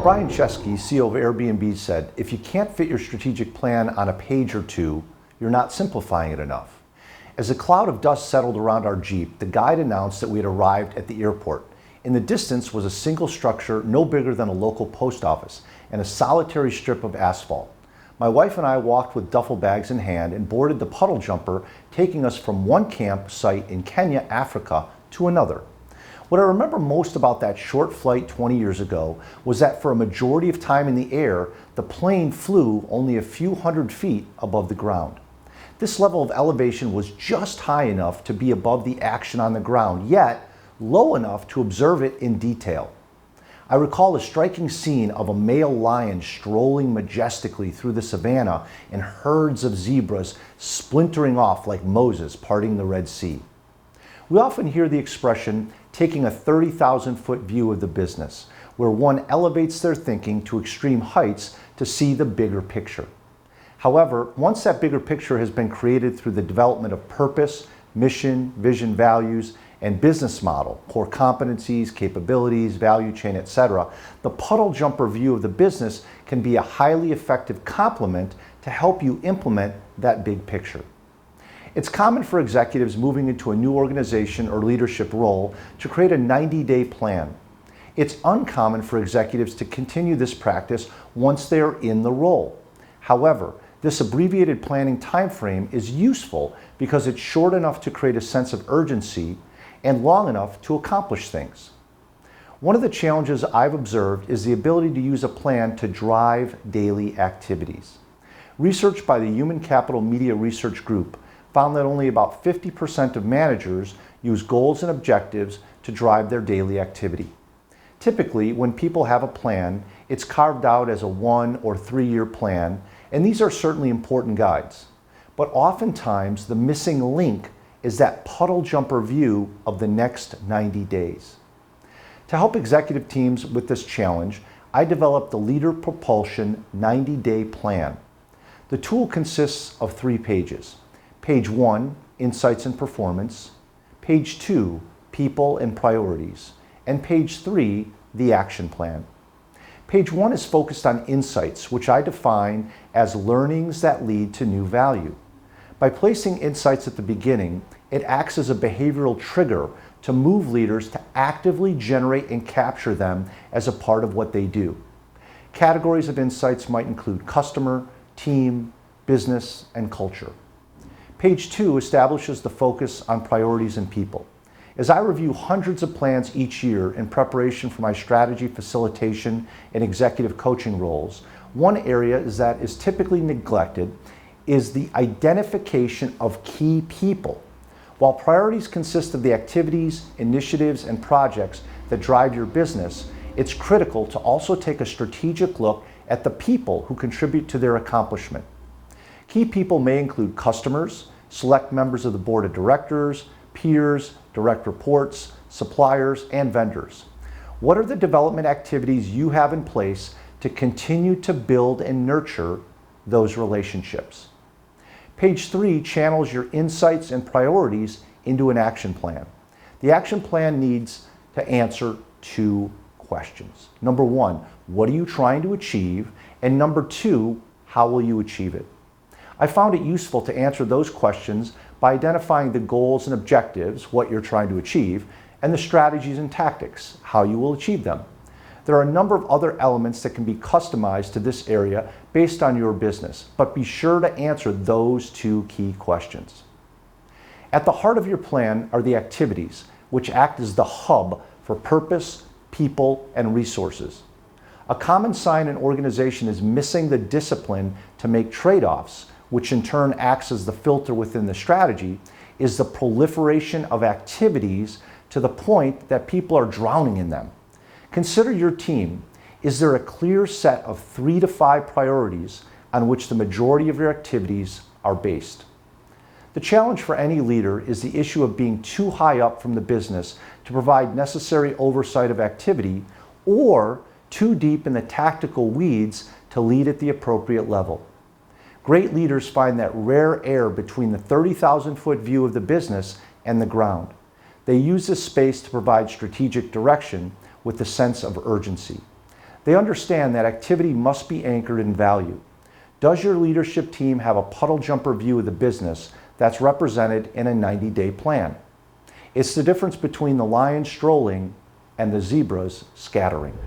Brian Chesky, CEO of Airbnb, said, "If you can't fit your strategic plan on a page or two, you're not simplifying it enough." As a cloud of dust settled around our Jeep, the guide announced that we had arrived at the airport. In the distance was a single structure no bigger than a local post office and a solitary strip of asphalt. My wife and I walked with duffel bags in hand and boarded the puddle-jumper, taking us from one campsite in Kenya, Africa, to another. What I remember most about that short flight 20 years ago was that for a majority of time in the air, the plane flew only a few hundred feet above the ground. This level of elevation was just high enough to be above the action on the ground, yet low enough to observe it in detail. I recall a striking scene of a male lion strolling majestically through the savannah and herds of zebras splintering off like Moses parting the Red Sea. We often hear the expression, taking a 30,000-foot view of the business, where one elevates their thinking to extreme heights to see the bigger picture. However, once that bigger picture has been created through the development of purpose, mission, vision, values, and business model, core competencies, capabilities, value chain, etc., the puddle jumper view of the business can be a highly effective complement to help you implement that big picture. It's common for executives moving into a new organization or leadership role to create a 90-day plan. It's uncommon for executives to continue this practice once they are in the role. However, this abbreviated planning timeframe is useful because it's short enough to create a sense of urgency and long enough to accomplish things. One of the challenges I've observed is the ability to use a plan to drive daily activities. Research by the Human Capital Media Research Group found that only about 50% of managers use goals and objectives to drive their daily activity. Typically, when people have a plan, it's carved out as a 1 or 3 year plan, and these are certainly important guides. But oftentimes, the missing link is that puddle jumper view of the next 90 days. To help executive teams with this challenge, I developed the Leader Propulsion 90-Day Plan. The tool consists of 3 pages. Page 1, Insights and Performance. Page 2, People and Priorities. And page 3, the Action Plan. Page 1 is focused on insights, which I define as learnings that lead to new value. By placing insights at the beginning, it acts as a behavioral trigger to move leaders to actively generate and capture them as a part of what they do. Categories of insights might include customer, team, business, and culture. Page 2 establishes the focus on priorities and people. As I review hundreds of plans each year in preparation for my strategy facilitation and executive coaching roles, one area that is typically neglected is the identification of key people. While priorities consist of the activities, initiatives, and projects that drive your business, it's critical to also take a strategic look at the people who contribute to their accomplishment. Key people may include customers, select members of the board of directors, peers, direct reports, suppliers, and vendors. What are the development activities you have in place to continue to build and nurture those relationships? Page 3 channels your insights and priorities into an action plan. The action plan needs to answer 2 questions. Number 1, what are you trying to achieve? And number 2, how will you achieve it? I found it useful to answer those questions by identifying the goals and objectives, what you're trying to achieve, and the strategies and tactics, how you will achieve them. There are a number of other elements that can be customized to this area based on your business, but be sure to answer those 2 key questions. At the heart of your plan are the activities, which act as the hub for purpose, people, and resources. A common sign an organization is missing the discipline to make trade-offs, which in turn acts as the filter within the strategy, is the proliferation of activities to the point that people are drowning in them. Consider your team. Is there a clear set of 3 to 5 priorities on which the majority of your activities are based? The challenge for any leader is the issue of being too high up from the business to provide necessary oversight of activity, or too deep in the tactical weeds to lead at the appropriate level. Great leaders find that rare air between the 30,000-foot view of the business and the ground. They use this space to provide strategic direction with a sense of urgency. They understand that activity must be anchored in value. Does your leadership team have a puddle-jumper view of the business that's represented in a 90-day plan? It's the difference between the lions strolling and the zebras scattering.